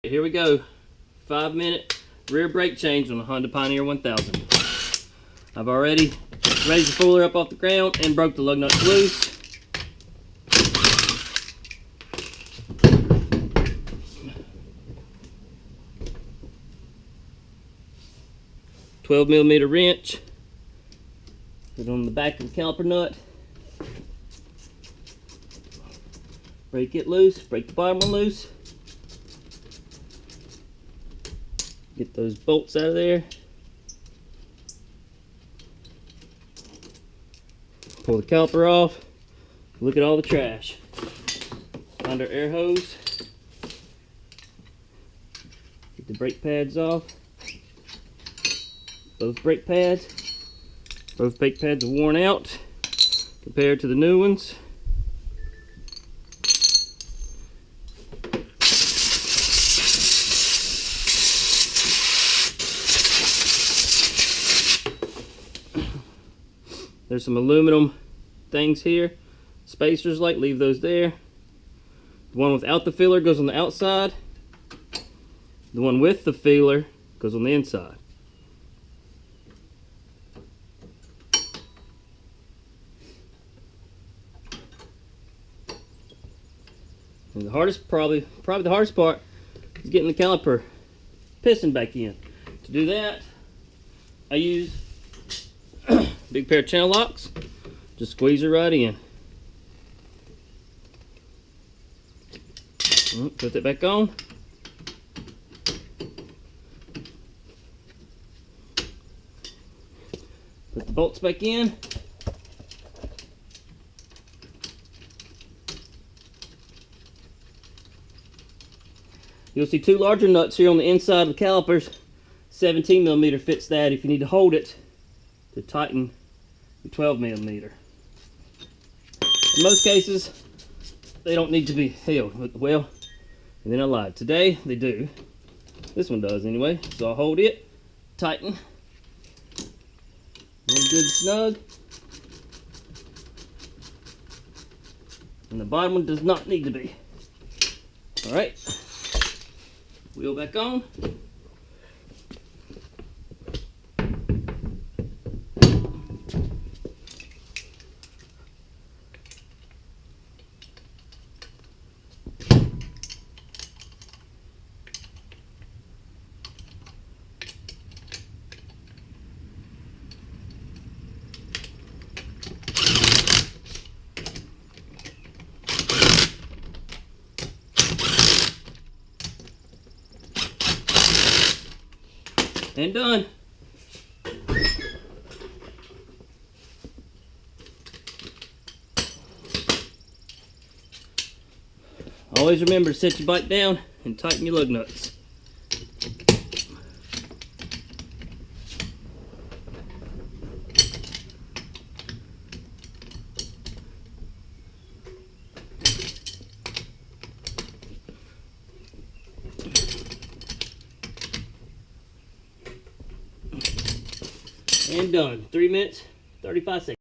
Here we go. 5-minute rear brake change on the Honda Pioneer 1000. I've already raised the fuller up off the ground and broke the lug nuts loose. .12mm wrench. Put it on the back of the caliper nut. Break it loose. Break the bottom one loose. Get those bolts out of there. Pull the caliper off. Look at all the trash. Find our air hose. Get the brake pads off. Both brake pads. Both brake pads are worn out compared to the new ones. There's some aluminum things here. Spacers, like, leave those there. The one without the feeler goes on the outside. The one with the feeler goes on the inside. And the hardest, probably the hardest part is getting the caliper piston back in. To do that, I use a big pair of channel locks. Just squeeze it right in. Put that back on. Put the bolts back in. You'll see two larger nuts here on the inside of the calipers. 17mm fits that if you need to hold it to tighten the 12mm. In most cases, they don't need to be held. Well, and then I lied. Today, they do. This one does anyway. So I'll hold it, tighten. One good snug. And the bottom one does not need to be. Alright. Wheel back on. And done. Always remember to set your bike down and tighten your lug nuts. And done. 3 minutes, 35 seconds.